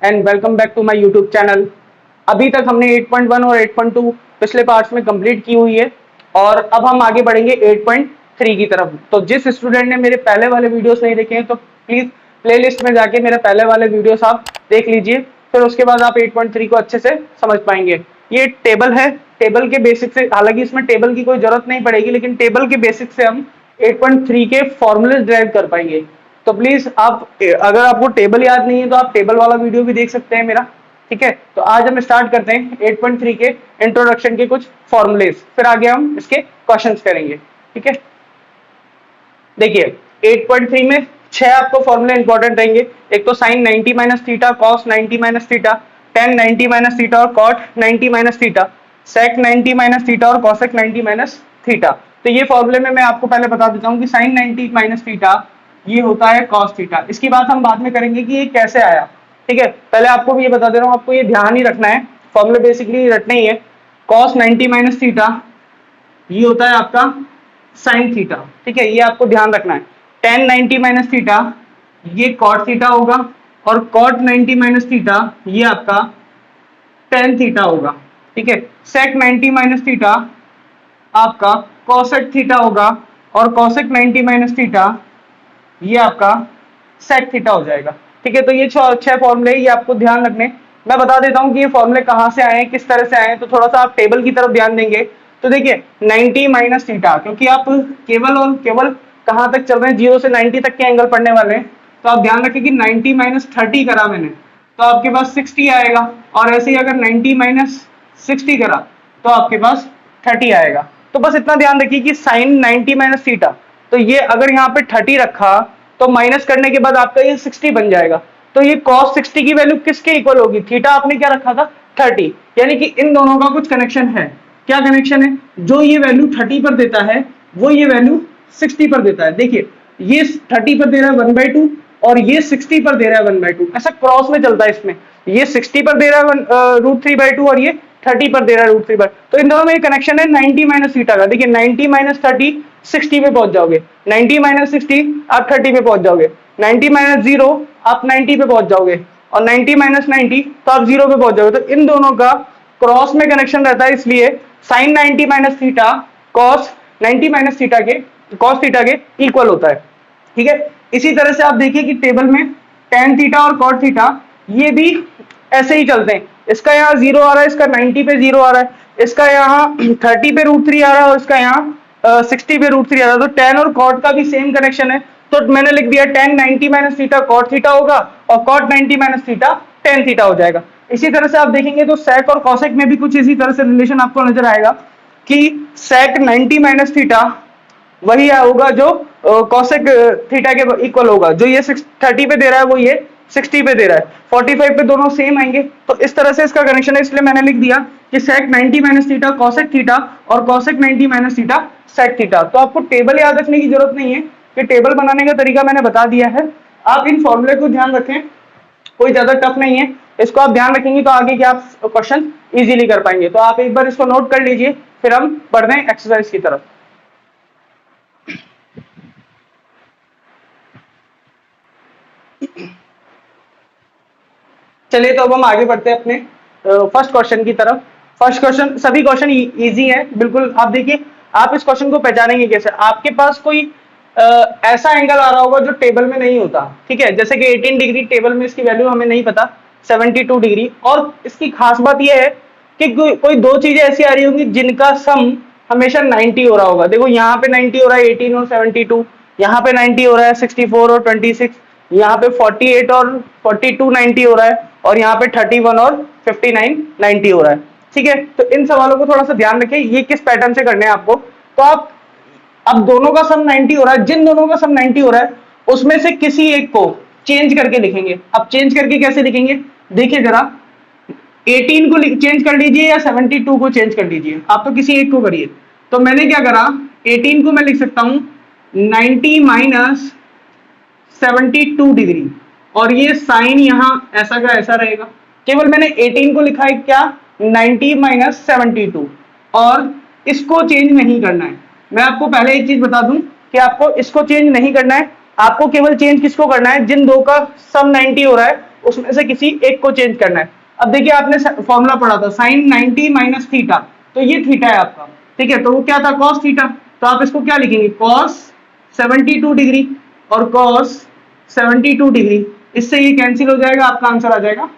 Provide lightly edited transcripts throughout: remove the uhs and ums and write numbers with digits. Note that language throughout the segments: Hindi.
And welcome back to my YouTube channel. अभी तक हमने 8.1 और 8.2 पिछले पार्ट्स में कंप्लीट की हुई है और अब हम आगे बढ़ेंगे 8.3 की तरफ। तो जिस स्टूडेंट ने मेरे पहले वाले वीडियोस नहीं देखे हैं तो प्लीज प्लेलिस्ट में जाके मेरे पहले वाले वीडियोस आप देख लीजिए, फिर उसके बाद आप 8.3 को अच्छे से समझ पाएंगे। ये टेबल है, टेबल के बेसिक से, हालांकि इसमें टेबल की कोई जरूरत नहीं पड़ेगी, लेकिन टेबल के बेसिक से हम 8.3 के फॉर्मूले ड्राइव कर पाएंगे। तो प्लीज आप, अगर आपको टेबल याद नहीं है तो आप टेबल वाला वीडियो भी देख सकते हैं मेरा। ठीक है, तो आज हम स्टार्ट करते हैं 8.3 के इंट्रोडक्शन के कुछ फॉर्मूलेज, फिर आगे हम इसके क्वेश्चंस करेंगे। ठीक है, देखिए 8.3 में 6 आपको फॉर्मूले इंपॉर्टेंट रहेंगे। एक तो sine 90 minus theta, cos 90 minus theta, tan 90 minus theta और cot 90 minus theta, sec 90 minus theta और कॉसेक 90 माइनस थीटा। तो ये फॉर्मूले में मैं आपको पहले बता देता हूँ कि साइन 90 माइनस थीटा ये होता है कॉस थीटा। इसकी बात हम बाद में करेंगे कि ये कैसे आया। ठीक है, पहले आपको भी ये बता दे रहा हूँ, आपको ये ध्यान ही रखना है, फॉर्मूले बेसिकली रटने ही है। कॉस 90 माइनस थीटा ये होता है आपका साइन थीटा। ठीक है, ये आपको ध्यान रखना है। टेन 90 माइनस थीटा ये कॉट थीटा होगा और कॉट 90 माइनस थीटा ये आपका टेन थीटा होगा। ठीक है, सेक 90 माइनस थीटा आपका कॉसेक थीटा होगा और कॉसेक 90 माइनस थीटा ये आपका सेक थीटा हो जाएगा। ठीक है, तो ये 6 फॉर्मूले ये आपको ध्यान रखने। मैं बता देता हूँ कि ये फॉर्मूले कहाँ से आए हैं, किस तरह से आए हैं। तो थोड़ा सा आप टेबल की तरफ ध्यान देंगे तो देखिए 90 माइनस थीटा, क्योंकि आप केवल और केवल कहाँ तक चल रहे हैं, 0 से 90 तक के एंगल पढ़ने वाले हैं। तो आप ध्यान रखें कि 90 माइनस 30 करा मैंने तो आपके पास 60 आएगा, और ऐसे ही अगर 90 माइनस 60 करा तो आपके पास 30 आएगा। तो बस इतना ध्यान रखिए कि साइन 90 माइनस थीटा, तो ये अगर यहाँ पे 30 रखा तो माइनस करने के बाद आपका ये 60 बन जाएगा। तो ये cos 60 की वैल्यू किसके इक्वल होगी, थीटा आपने क्या रखा था 30, यानी कि इन दोनों का कुछ कनेक्शन है। क्या कनेक्शन है, जो ये वैल्यू 30 पर देता है वो ये वैल्यू 60 पर देता है। देखिए ये 30 पर दे रहा है 1/2 और ये 60 पर दे रहा है 1/2, ऐसा क्रॉस में चलता है इसमें। ये 60 पर दे रहा है √3/2 और ये 30 पर दे रहा है √3/2, तो इन दोनों में कनेक्शन है 90 माइनस थीटा का। देखिए 90 माइनस 30 60 पे पहुंच जाओगे, 90 माइनस 60 आप 30 पे पहुंच जाओगे, 90 माइनस 0 आप 90 पे पहुंच जाओगे, और 90 माइनस 90 तो आप 0 पे पहुंच जाओगे। तो इन दोनों का क्रॉस में कनेक्शन रहता है, इसलिए sine 90 minus theta cos 90 minus theta के कॉस थीटा के इक्वल होता है। ठीक है, इसी तरह से आप देखिए कि टेबल में टेन थीटा और कॉट थीटा ये भी ऐसे ही चलते हैं। इसका यहाँ 0 आ रहा है, इसका 90 पे 0 आ रहा है, इसका यहाँ 30 पे √3 आ रहा है और इसका यहाँ 60 पे √3 आ रहा है। तो टेन और कॉट का भी सेम कनेक्शन है, तो मैंने लिख दिया tan 90 minus theta cot theta होगा और cot 90 minus theta tan theta हो जाएगा। इसी तरह से आप देखेंगे तो सेक और कॉसेक में भी कुछ इसी तरह से रिलेशन आपको नजर आएगा कि सेक 90 माइनस थीटा वही होगा जो कॉसेक थीटा के इक्वल होगा। जो ये 30 पे दे रहा है वो ये 60 पे दे रहा है, 45 पे दोनों सेम आएंगे। तो इस तरह से इसका कनेक्शन है, इसलिए मैंने लिख दिया कि sec 90 minus theta cosec theta और cosec 90 minus theta sec theta. तो आपको टेबल याद रखने की जरूरत नहीं है, कि टेबल बनाने का तरीका मैंने बता दिया है। आप इन फॉर्मूले को ध्यान रखें, कोई ज्यादा टफ नहीं है, इसको आप ध्यान रखेंगे तो आगे के आप क्वेश्चन इजीली कर पाएंगे। तो आप एक बार इसको नोट कर लीजिए, फिर हम बढ़ते हैं एक्सरसाइज की तरफ। चलिए तो अब हम आगे बढ़ते हैं अपने फर्स्ट क्वेश्चन की तरफ। फर्स्ट क्वेश्चन, सभी क्वेश्चन इजी है बिल्कुल। आप देखिए, आप इस क्वेश्चन को पहचानेंगे कैसे, आपके पास कोई ऐसा एंगल आ रहा होगा जो टेबल में नहीं होता। ठीक है, जैसे कि 18 डिग्री टेबल में इसकी वैल्यू हमें नहीं पता, 72 डिग्री। और इसकी खास बात यह है कि कोई दो चीजें ऐसी आ रही होंगी जिनका सम हमेशा 90 हो रहा होगा। देखो यहाँ पे 90 हो रहा है 18 और 72, यहाँ पे 90 हो रहा है 64 और 26, यहाँ पे 48 और 42 90 हो रहा है, और यहाँ पे 31 और 59 90 हो रहा है। ठीक है, तो इन सवालों को थोड़ा सा ध्यान रखें, ये किस पैटर्न से करने हैं आपको। तो आप अब दोनों का सम 90 हो रहा है, जिन दोनों का सम 90 हो रहा है उसमें से किसी एक को चेंज करके लिखेंगे। अब चेंज करके कैसे लिखेंगे, देखिए जरा, 18 को चेंज कर लीजिए या 72 को चेंज कर लीजिए, आप तो किसी एक को करिए। तो मैंने क्या करा, 18 को मैं लिख सकता हूं 90 माइनस 72 डिग्री, और ये साइन यहां ऐसा का ऐसा रहेगा। केवल मैंने 18 को लिखा है क्या, 90 माइनस 72, और इसको चेंज नहीं करना है। मैं आपको पहले एक चीज बता दूं कि आपको इसको चेंज नहीं करना है, आपको केवल चेंज किसको करना है, जिन दो का सम 90 हो रहा है उसमें से किसी एक को चेंज करना है। अब देखिए आपने फॉर्मूला पढ़ा था साइन 90 माइनस थीटा, तो ये थीटा है आपका, ठीक है, तो वो क्या था कॉस थीटा, तो आप इसको क्या लिखेंगे कॉस 72 डिग्री और कॉस 72 डिग्री, इससे ये कैंसिल हो जाएगा, आपका आंसर आ जाएगा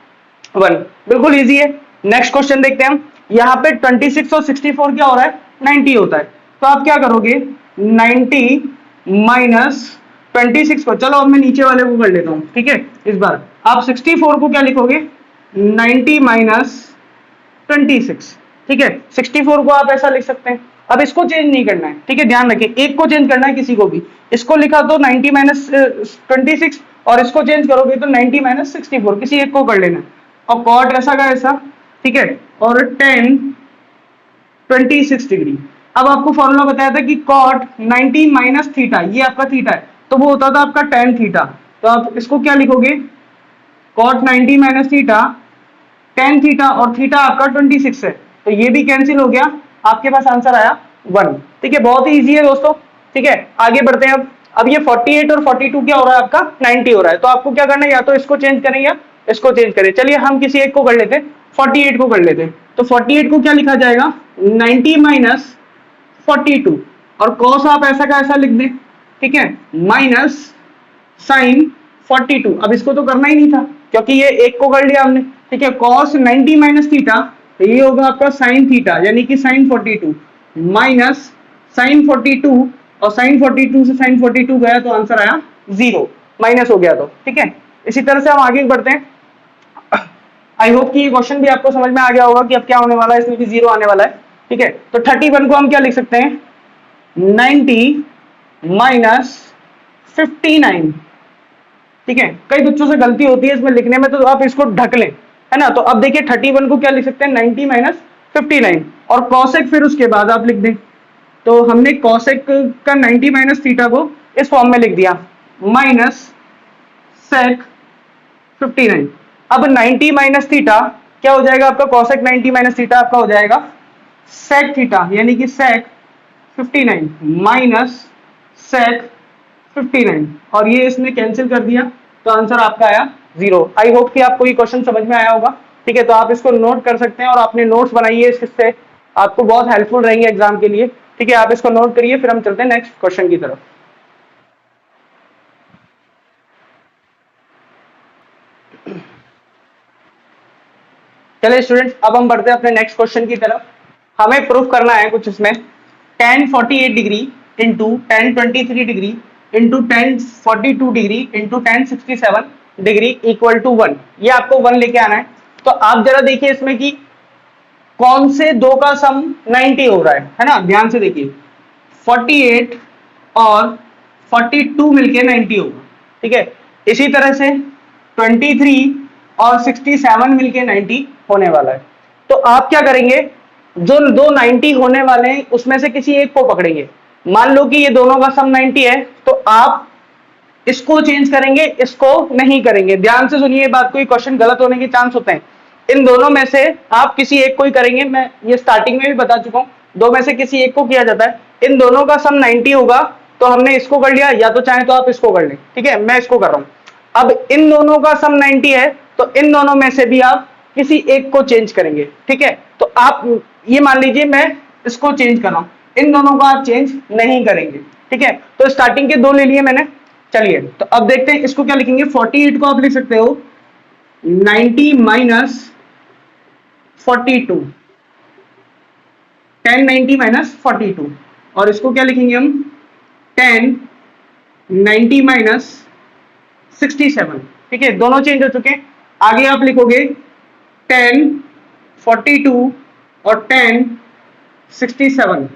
1। बिल्कुल इजी है। नेक्स्ट क्वेश्चन देखते हैं हम। यहाँ पे 26 और 64 क्या हो रहा है 90 होता है, तो आप क्या करोगे 90 माइनस 26 को, चलो अब मैं नीचे वाले को कर लेता हूँ, ठीक है, इस बार आप 64 को क्या लिखोगे 90 माइनस 26, ठीक है, 64 को आप ऐसा लिख सकते हैं। अब इसको चेंज नहीं करना है, ठीक है, ध्यान रखिए एक को चेंज करना है किसी को भी, इसको लिखा तो 90 माइनस 26 और इसको चेंज करोगे तो 90 माइनस 64, किसी एक को कर लेना है। और कॉट ऐसा का ऐसा, ठीक है, और 26 डिग्री। अब आपको फॉर्मूला बताया था कि कॉट 90 माइनस थीटा, ये आपका थीटा है, तो वो होता था आपका tan थीटा, तो आप इसको क्या लिखोगे cot 90 minus theta tan theta, और थीटा आपका 26 है, तो ये भी कैंसिल हो गया, आपके पास आंसर आया 1, ठीक है, बहुत ही इजी है दोस्तों, ठीक है। आगे बढ़ते हैं अब ये 48 और 42 क्या हो रहा है आपका 90 हो रहा है, तो आपको क्या करना है या तो इसको चेंज करें या इसको चेंज करें। चलिए हम किसी एक को कर लेते हैं, 48 को कर लेते हैं, तो 48 को क्या लिखा जाएगा 90 माइनस 42 और कॉस आप ऐसा का ऐसा लिख दें, ठीक है, माइनस साइन 42। अब इसको तो करना ही नहीं था क्योंकि ये एक को कर लिया हमने, ठीक है, कॉस 90 माइनस थीटा, तो ये होगा आपका साइन थीटा यानी कि साइन 42 माइनस साइन 42, और साइन 42 से साइन 42 गया तो आंसर आया 0, माइनस हो गया, तो ठीक है। इसी तरह से हम आगे बढ़ते हैं। आई होप कि ये क्वेश्चन भी आपको समझ में आ गया होगा कि अब क्या होने वाला है, इसमें भी 0 आने वाला है, ठीक है। तो 31 को हम क्या लिख सकते हैं 90 माइनस 59, ठीक है, कई बच्चों से गलती होती है इसमें लिखने में, तो आप इसको ढक लें, है ना। तो अब देखिए 31 को क्या लिख सकते हैं 90 माइनस 59 और कॉसेक फिर उसके बाद आप लिख दें, तो हमने कॉसेक का 90 माइनस थीटा को इस फॉर्म में लिख दिया माइनस सेक 59। अब 90 माइनस थीटा क्या हो जाएगा आपका कॉसेक 90 माइनस थीटा आपका हो जाएगा सेक थीटा यानी कि सेक 59 माइनस सेक 59, और ये इसने कैंसिल कर दिया तो आंसर आपका आया 0। आई होप कि आपको ये क्वेश्चन समझ में आया होगा, ठीक है, तो आप इसको नोट कर सकते हैं और आपने नोट्स बनाइए, इससे आपको बहुत हेल्पफुल रहेंगे एग्जाम के लिए, ठीक है, आप इसको नोट करिए। फिर हम चलते हैं नेक्स्ट क्वेश्चन की तरफ। चलिए स्टूडेंट्स अब हम बढ़ते हैं अपने नेक्स्ट क्वेश्चन की तरफ। हमें प्रूफ करना है कुछ इसमें tan 48 degree into tan 23 degree into tan 42 degree into tan 67 degree equal to 1, ये आपको 1 लेके आना है। तो आप जरा देखिए इसमें कि कौन से दो का सम 90 हो रहा है ना, ध्यान से देखिए 48 और 42 मिलके 90 होगा, ठीक है। इसी तरह से 23 और 67 मिलके 90 होने वाला है। तो आप क्या करेंगे जो दो 90 होने वाले हैं उसमें से किसी एक को पकड़ेंगे। मान लो कि ये दोनों का सम 90 है, तो आप इसको चेंज करेंगे, इसको नहीं करेंगे। ध्यान से सुनिए बात, कोई क्वेश्चन गलत होने के चांस होते हैं। इन दोनों में से आप किसी एक को ही करेंगे, मैं ये स्टार्टिंग में भी बता चुका हूं, दो में से किसी एक को किया जाता है। इन दोनों का सम 90 होगा तो हमने इसको कर लिया, या तो चाहे तो आप इसको कर लें, ठीक है, मैं इसको कर रहा हूं। अब इन दोनों का सम 90 है तो इन दोनों में से भी आप किसी एक को चेंज करेंगे, ठीक है। तो आप ये मान लीजिए मैं इसको चेंज कर रहा हूं, इन दोनों को आप चेंज नहीं करेंगे, ठीक है। तो स्टार्टिंग के दो ले लिए मैंने। चलिए तो अब देखते हैं इसको क्या लिखेंगे। 48 को आप लिख सकते हो 90 माइनस 42, 10 90 माइनस 42, और इसको क्या लिखेंगे हम 10 90 माइनस 67, ठीक है, दोनों चेंज हो चुके हैं। आगे आप लिखोगे 10 42 और 10 67,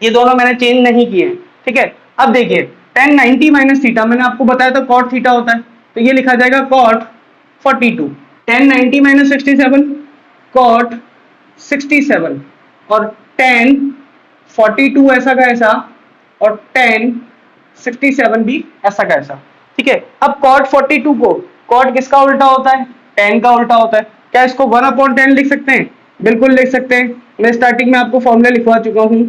ये दोनों मैंने चेंज नहीं किए हैं, ठीक है। अब देखिए 10 90 माइनस थीटा मैंने आपको बताया था कॉट थीटा होता है, तो ये लिखा जाएगा कॉट 42, 10 90 माइनस 67 कॉट 67, और 10 42 ऐसा का ऐसा और 10 67 भी ऐसा का ऐसा, ठीक है। अब कॉट 42 को, कॉट किसका उल्टा होता है 10 का उल्टा होता है, क्या इसको 1/10 लिख सकते हैं? बिल्कुल लिख सकते हैं। मैं स्टार्टिंग में आपको फॉर्मूला लिखवा चुका हूं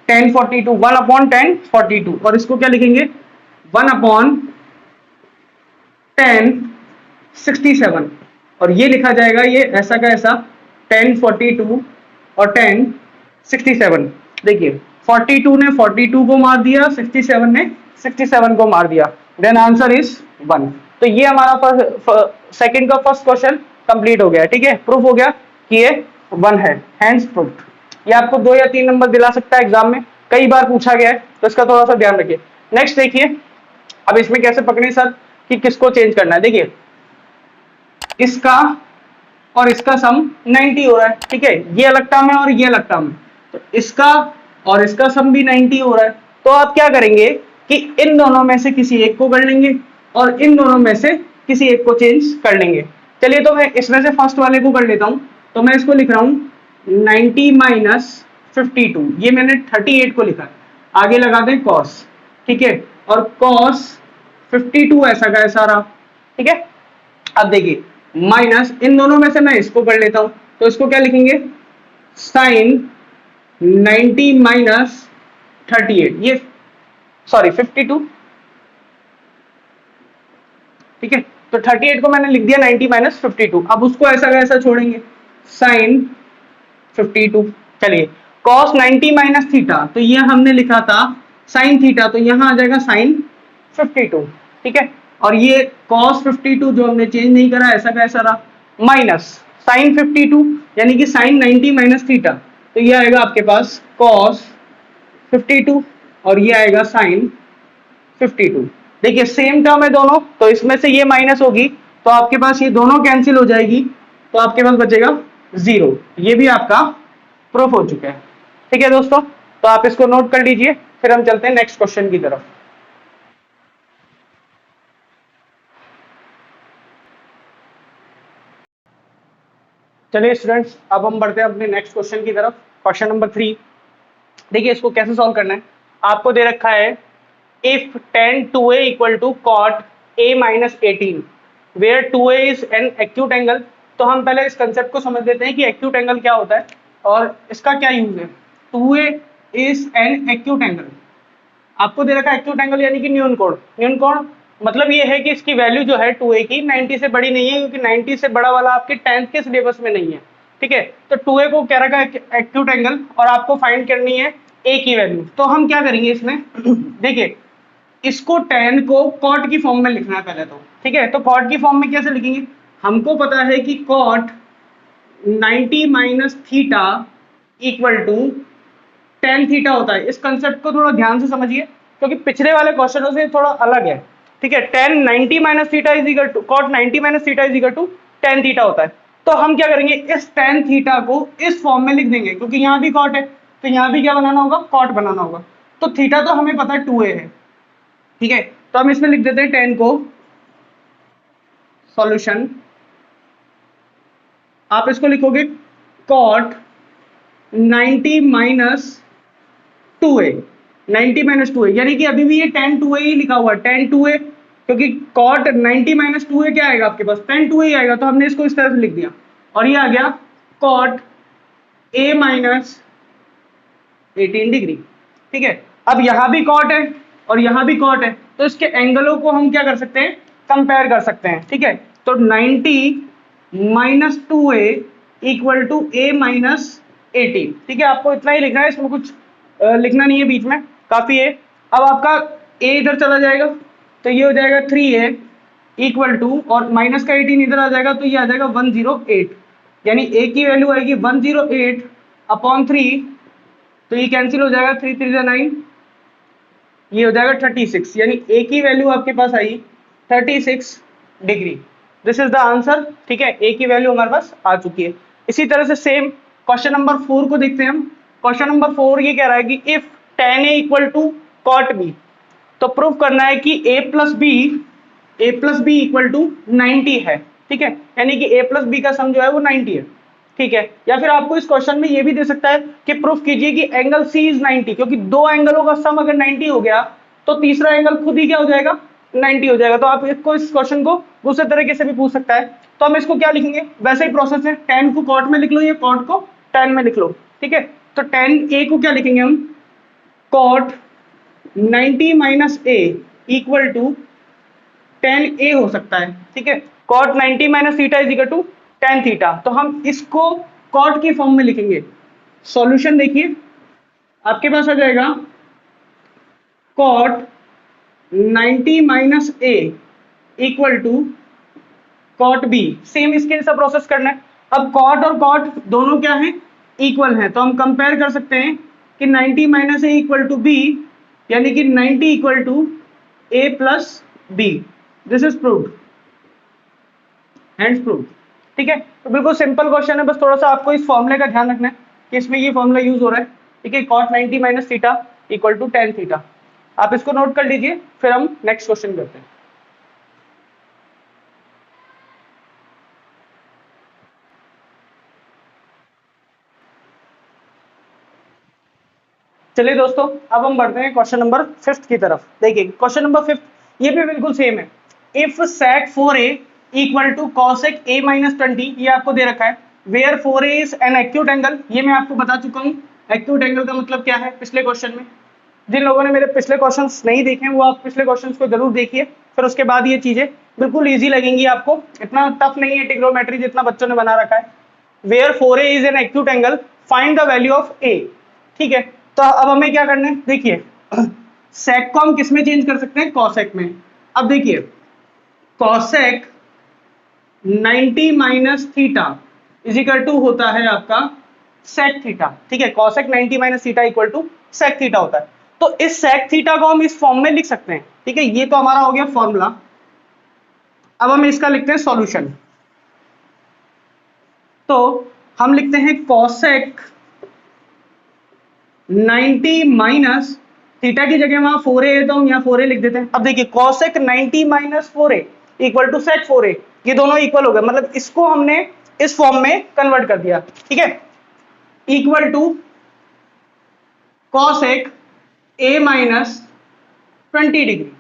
10 42 1/10 42, और इसको क्या लिखेंगे 1/10 67 और ये लिखा जाएगा ये ऐसा का ऐसा 1042 और 1067। देखिए 42 ने 42 को मार दिया, 67 ने 67 को मार दिया, देन आंसर इज 1। तो ये हमारा सेकंड का फर्स्ट क्वेश्चन कंप्लीट हो गया, ठीक है, प्रूफ हो गया कि ये 1 है, हैंड्स प्रूफ। ये आपको 2 या 3 नंबर दिला सकता है एग्जाम में, कई बार पूछा गया है, तो इसका थोड़ा सा ध्यान रखिए। नेक्स्ट देखिए, अब इसमें कैसे पकड़े सर कि किसको चेंज करना है। देखिए इसका और इसका सम 90 हो रहा है, ठीक है, ये अलग टर्म है और ये अलग टर्म है, तो इसका और इसका सम भी 90 हो रहा है। तो आप क्या करेंगे कि इन दोनों में से किसी एक को कर लेंगे और इन दोनों में से किसी एक को चेंज कर लेंगे। चलिए तो मैं इसमें से फर्स्ट वाले को कर लेता हूं, तो मैं इसको लिख रहा हूं 90 माइनस 52, ये मैंने 38 को लिखा है, आगे लगा दें cos, ठीक है, और cos 52 ऐसा का ऐसा रहा, ठीक है। अब देखिए माइनस इन दोनों में से मैं इसको कर लेता हूं, तो इसको क्या लिखेंगे, साइन 90 माइनस 38, ये सॉरी 52, ठीक है, तो 38 को मैंने लिख दिया 90 माइनस 52। अब उसको ऐसा का ऐसा छोड़ेंगे, साइन 52। चलिए cos 90 माइनस थीटा, तो ये हमने लिखा था साइन थीटा, तो यहां आ जाएगा साइन 52, ठीक है, और ये cos 52 जो हमने चेंज नहीं करा ऐसा का ऐसा रहा, माइनस साइन 52 यानी कि साइन 90 माइनस थीटा, तो ये आएगा आपके पास cos 52 और ये आएगा साइन 52। देखिए सेम टर्म है दोनों, तो इसमें से ये माइनस होगी तो आपके पास ये दोनों कैंसिल हो जाएगी, तो आपके पास बचेगा 0। ये भी आपका प्रूफ हो चुका है, ठीक है दोस्तों, तो आप इसको नोट कर लीजिए, फिर हम चलते हैं नेक्स्ट क्वेश्चन की तरफ। चलिए स्टूडेंट्स, अब हम बढ़ते हैं अपने नेक्स्ट क्वेश्चन की तरफ, क्वेश्चन नंबर 3। देखिए इसको कैसे सॉल्व करना है, आपको दे रखा है if tan 2a equal to cot a minus 18 where 2a is an acute angle। तो हम पहले इस कंसेप्ट को समझ लेते हैं कि एक्यूट एंगल क्या होता है और इसका क्या यूज है। 2a is an acute angle, आपको दे रखा है एक्यूट एंगल यानी कि न्यून कोण। न्यून कोण मतलब ये है कि इसकी वैल्यू जो है 2a की 90 से बड़ी नहीं है, क्योंकि 90 से बड़ा वाला आपके 10th के सिलेबस में नहीं है, ठीक है। तो 2a को कह रखा है एक्यूट एंगल और आपको फाइंड करनी है a की वैल्यू। तो हम क्या करेंगे इसमें देखिए इसको tan को cot की फॉर्म में लिखना है पहले तो, ठीक है। तो cot की फॉर्म में कैसे लिखेंगे, हमको पता है कि cot 90 minus theta equal to tan theta होता है। इस कंसेप्ट को थोड़ा ध्यान से समझिए क्योंकि पिछले वाले क्वेश्चनों से थोड़ा अलग है, ठीक है। tan 90 minus theta is equal to cot 90 minus theta is equal to tan theta होता है। तो हम क्या करेंगे, इस tan थीटा को इस फॉर्म में लिख देंगे, क्योंकि यहाँ भी cot है तो यहाँ भी क्या बनाना होगा, cot बनाना होगा। तो थीटा तो हमें पता है 2a है, ठीक है, तो हम इसमें लिख देते हैं tan को सॉल्यूशन, आप इसको लिखोगे cot 90 minus 2a, 90 minus 2a यानी कि अभी भी ये tan 2a ही लिखा हुआ है, tan 2a, क्योंकि cot 90 माइनस 2a क्या आएगा आपके पास, tan 2a ही आएगा, तो हमने इसको इस तरह से लिख दिया और ये आ गया cot a माइनस 18 डिग्री, ठीक है। अब यहां भी cot है और यहां भी cot है, तो इसके एंगलों को हम क्या कर सकते हैं, कंपेयर कर सकते हैं, ठीक है। तो 90 minus 2a equal to a minus 18, ठीक है, आपको इतना ही लिखना है, इसमें कुछ लिखना नहीं है बीच में, काफी है। अब आपका a इधर चला जाएगा तो ये हो जाएगा 3a इक्वल टू, और माइनस का 18 इधर आ जाएगा तो ये आ जाएगा 108, यानी a की वैल्यू आएगी 108 अपॉन 3, तो ये कैंसिल हो जाएगा, 3 3 9, ये हो जाएगा 36, यानी a की वैल्यू आपके पास आई 36 degree. This is the answer, ठीक है, a की वैल्यू हमारे पास आ चुकी है। इसी तरह से सेम क्वेश्चन नंबर 4 को देखते हैं हम। क्वेश्चन नंबर 4 ये कह रहा है कि if tan a equal to cot b, तो प्रूफ करना है कि a plus B equal to 90 है, ठीक है, यानी कि a प्लस बी का सम जो है वो 90 है, ठीक है। या फिर आपको इस क्वेश्चन में ये भी दे सकता है कि प्रूफ कीजिए कि एंगल C इज 90, क्योंकि दो एंगलों का सम अगर 90 हो गया तो तीसरा एंगल खुद ही क्या हो जाएगा, 90 हो जाएगा। तो आप इसको इस क्वेश्चन को दूसरे तरीके से भी पूछ सकता है। तो हम इसको क्या लिखेंगे, वैसे ही प्रोसेस है, tan को cot में लिख लो, ये cot को tan में लिख लो, ठीक है। तो tan a को क्या लिखेंगे हम, cot 90 minus a equal to tan a हो सकता है, ठीक है। Cot 90 minus theta is equal to tan theta. तो हम इसको कॉट की फॉर्म में लिखेंगे। सॉल्यूशन देखिए आपके पास आ जाएगा cot 90 minus A equal to cot B. Same इसके जैसा प्रोसेस करना है। अब कॉट और कॉट दोनों क्या है, इक्वल है, तो हम कंपेयर कर सकते हैं कि 90 minus A equal to B, यानी कि 90 equal to A plus B. This is proved, hence proved. ठीक है, तो बिल्कुल सिंपल क्वेश्चन है, बस थोड़ा सा आपको इस फॉर्मूले का ध्यान रखना है कि इसमें ये फॉर्मूला यूज हो रहा है। ठीक है, cot 90 minus theta equal to tan theta. आप इसको नोट कर लीजिए, फिर हम नेक्स्ट क्वेश्चन करते हैं। चलिए दोस्तों, अब हम बढ़ते हैं क्वेश्चन नंबर 5 की तरफ। देखिए क्वेश्चन नंबर 5 ये भी बिल्कुल सेम है। If sec 4a equal to cosec a minus 20, ये आपको दे रखा है। Where 4a is an acute angle, ये मैं आपको बता चुका हूँ। एक्यूट एंगल का मतलब क्या है पिछले क्वेश्चन में। जिन लोगों ने मेरे पिछले क्वेश्चंस नहीं देखे वो आप पिछले क्वेश्चंस को जरूर देखिए, फिर उसके बाद ये चीजें बिल्कुल इजी लगेंगी आपको। इतना टफ नहीं है ट्रिग्नोमेट्री जितना बच्चों ने बना रखा है। Where 4a is an acute angle, find the value of a। ठीक है, तो अब हमें क्या करना है, देखिए sec को हम किस में चेंज कर सकते हैं, cosec में। अब देखिए cosec 90 minus theta is equal to होता है आपका sec थीटा। ठीक है, cosec 90 minus theta equal to sec theta होता है। तो इस sec थीटा को हम इस फॉर्म में लिख सकते हैं। ठीक है, ये तो हमारा हो गया फॉर्मूला। अब हम इसका लिखते हैं सॉल्यूशन। तो हम लिखते हैं cosec 90 माइनस थीटा की जगह वहां 4a है तो हम यहाँ 4a लिख देते हैं। अब देखिए cosec 90 minus 4a equal to sec 4a, ये दोनों इक्वल हो गए, मतलब इसको हमने इस फॉर्म में कन्वर्ट कर दिया। ठीक है, equal to cosec a minus 20 degree,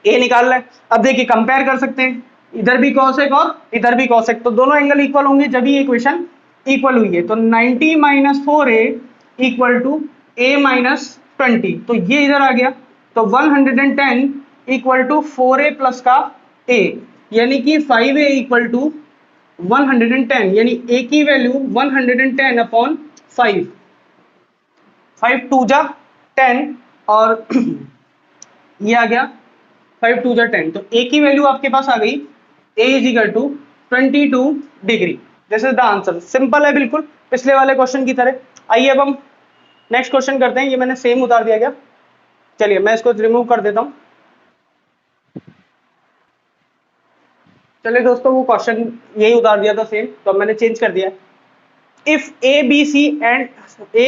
a निकालना है। अब देखिए कंपेयर कर सकते हैं, इधर भी cosec और इधर भी cosec, तो दोनों एंगल इक्वल होंगे जब ये इक्वेशन इक्वल हुई है। तो 90 minus 4a equal to a minus 20, तो ये इधर आ गया। तो 110 इक्वल टू 4a प्लस का a, यानी कि 5a इक्वल टू 110, यानी a की वैल्यू 110 अपॉन 5, 5 टू जा 10 और ये आ गया 5 टू जा 10, तो a की वैल्यू आपके पास आ गई a is equal to 22 degree. This is the answer. Simple है बिल्कुल, पिछले वाले क्वेश्चन की तरह। आइए अब हम नेक्स्ट क्वेश्चन करते हैं। ये मैंने सेम उतार दिया गया, चलिए मैं इसको रिमूव कर देता हूं। चलिए दोस्तों, वो क्वेश्चन यही उतार दिया था सेम, तो अब मैंने चेंज कर दिया। If A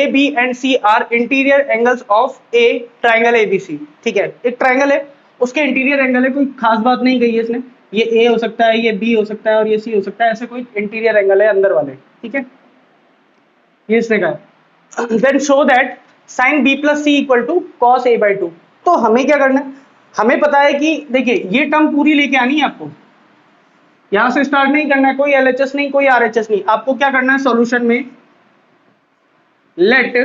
B and C are interior angles of a triangle ABC. ठीक है, एक ट्राइंगल है, उसके इंटीरियर एंगल है, कोई खास बात नहीं कही है इसने। ये ए हो सकता है, ये बी हो सकता है और ये सी हो सकता है, ऐसे कोई इंटीरियर एंगल है अंदर वाले। ठीक है, ये इसने कहा। Then show that sine B plus C equal to cos A by two. तो हमें क्या करना है, हमें पता है कि देखिए ये टर्म पूरी लेके आनी है आपको, यहां से स्टार्ट नहीं करना है, कोई एलएचएस नहीं, कोई आरएचएस नहीं। आपको क्या करना है, सॉल्यूशन में let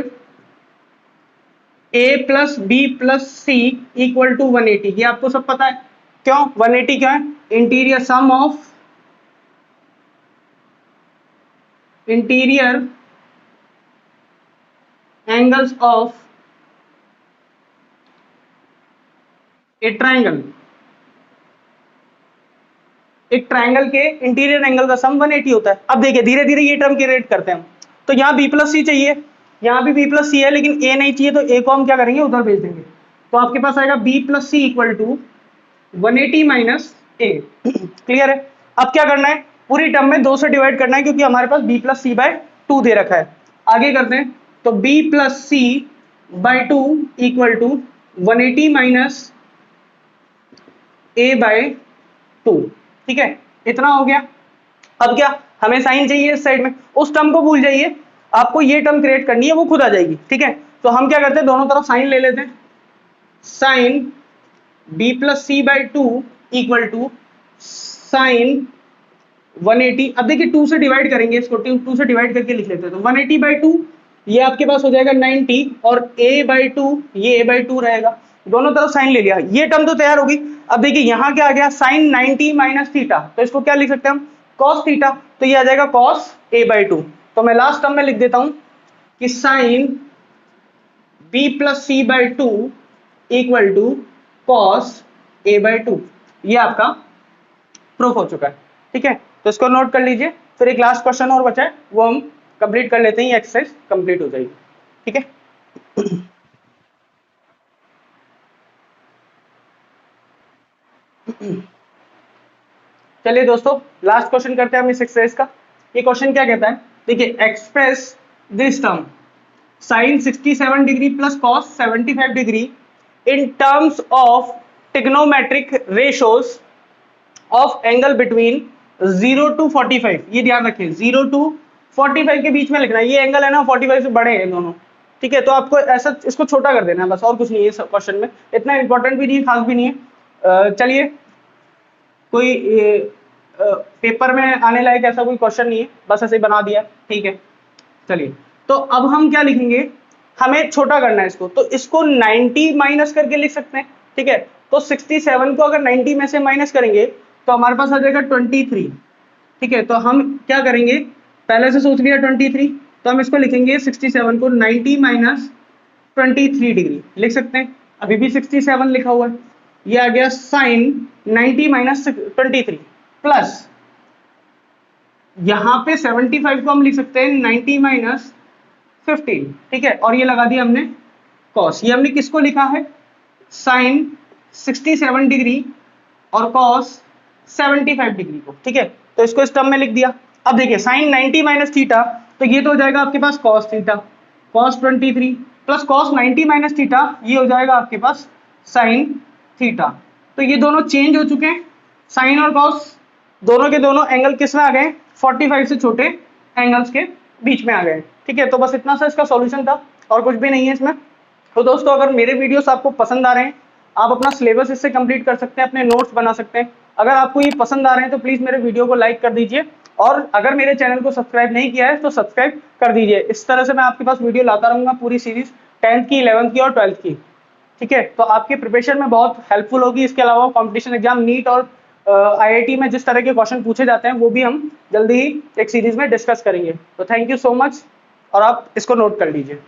A plus B plus C equal to 180। ये आपको सब पता है, क्यों 180 क्या है, interior sum of interior angles of a triangle. एक ट्राइंगल के इंटीरियर एंगल का सम 180 होता है। अब देखिए धीरे धीरे ये टर्म क्रिएट करते हैं हम। तो यहाँ बी प्लस सी चाहिए, यहाँ भी बी प्लस सी है, लेकिन ए नहीं चाहिए, तो ए को हम क्या करेंगे, उधर भेज देंगे। तो आपके पास आएगा B plus C equal to 180 minus A. Clear है। अब क्या करना है, पूरी टर्म में 2 से डिवाइड करना है, क्योंकि हमारे पास बी प्लस सी बाय 2 दे रखा है। आगे करते हैं, तो B plus C by 2 equal to 180 minus A by 2। ठीक है, इतना हो गया। अब क्या, हमें साइन चाहिए इस साइड में, उस टर्म को भूल जाइए, आपको ये टर्म क्रिएट करनी है, वो खुद आ जाएगी। ठीक है, तो हम क्या करते हैं, दोनों तरफ साइन ले लेते हैं। Sine B plus C by 2 equal to sine 180। अब देखिए 2 से डिवाइड करेंगे इसको, 2 से डिवाइड करके लिख लेते हैं। तो 180 बाई 2 ये आपके पास हो जाएगा 90, और a बाई 2 ये a बाई 2 रहेगा। दोनों तरफ साइन ले लिया, ये टर्म तो तैयार होगी। अब देखिए यहाँ क्या आ गया, साइन 90 माइनस थीटा, तो इसको क्या लिख सकते हैं हम, कॉस थीटा, तो ये आ जाएगा कॉस a/2। तो मैं लास्ट टर्म में लिख देता हूं कि sine b plus c/2 equal to cos a/2। ये आपका प्रूफ हो चुका है, ठीक है। तो इसको नोट कर लीजिए, फिर एक लास्ट क्वेश्चन और बचा है, वो हम कंप्लीट कर लेते हैं, ये एक्सरसाइज कंप्लीट हो जाएगी, ठीक है। चलिए दोस्तों, लास्ट क्वेश्चन करते हैं हम इस एक्सरसाइज का। ये क्वेश्चन क्या कहता है, देखिए, express this term sine 67 degree plus cos 75 degree in terms of trigonometric ratios of angle between 0 to 45। ये ध्यान रखें, 0 to 45 के बीच में लिखना है, ये एंगल है ना 45 से बड़े हैं दोनों, ठीक है। तो आपको ऐसा इसको छोटा कर देना है बस, और कुछ नहीं है क्वेश्चन में, इतना इंपॉर्टेंट भी नहीं है, खास भी नहीं है। चलिए, कोई पेपर में आने लायक ऐसा कोई क्वेश्चन नहीं है, बस ऐसे ही बना दिया, ठीक है। चलिए, तो अब हम क्या लिखेंगे, हमें छोटा करना है इसको, तो इसको 90 माइनस करके लिख सकते हैं, ठीक है। तो 67 को अगर 90 में से माइनस करेंगे तो हमारे पास आ जाएगा 23, ठीक है। तो हम क्या करेंगे, पहले से सोच लिया 23, तो हम इसको लिखेंगे 67 को 90 माइनस 23 डिग्री लिख सकते हैं, अभी भी 67 लिखा हुआ है, ये आ गया साइन 90 माइनस 23 प्लस यहां पे 75 को हम लिख सकते हैं 90 माइनस 15, ठीक है। और ये लगा दिया हमने कॉस, ये हमने किसको लिखा है, साइन 67 डिग्री और कॉस 75 डिग्री को, ठीक है। तो इसको इस टर्म में लिख दिया। अब देखिए, साइन 90 माइनस थीटा, तो ये तो हो जाएगा आपके पास cos theta, cos 23 plus cos 90 minus theta, ये हो जाएगा आपके पास साइन थीटा। तो ये दोनों चेंज हो चुके हैं, साइन और कॉस दोनों के दोनों एंगल किस में आ गए, 45 से छोटे एंगल्स के बीच में आ गए, ठीक है। तो बस इतना सा इसका सॉल्यूशन था, और कुछ भी नहीं है इसमें। तो दोस्तों, अगर मेरे वीडियोस आपको पसंद आ रहे हैं, आप अपना सिलेबस इससे कंप्लीट कर सकते हैं, अपने नोट्स बना सकते हैं। अगर आपको ये पसंद आ रहे हैं तो प्लीज मेरे वीडियो को लाइक कर दीजिए, और अगर मेरे चैनल को सब्सक्राइब नहीं किया है तो सब्सक्राइब कर दीजिए। इस तरह से मैं आपके पास वीडियो लाता रहूंगा, पूरी सीरीज 10th की, 11th की और 12th की, ठीक है। तो आपके प्रिपरेशन में बहुत हेल्पफुल होगी। इसके अलावा कॉम्पिटिशन एग्जाम, नीट और IIT में जिस तरह के क्वेश्चन पूछे जाते हैं, वो भी हम जल्दी ही एक सीरीज में डिस्कस करेंगे। तो थैंक यू सो मच, और आप इसको नोट कर लीजिए।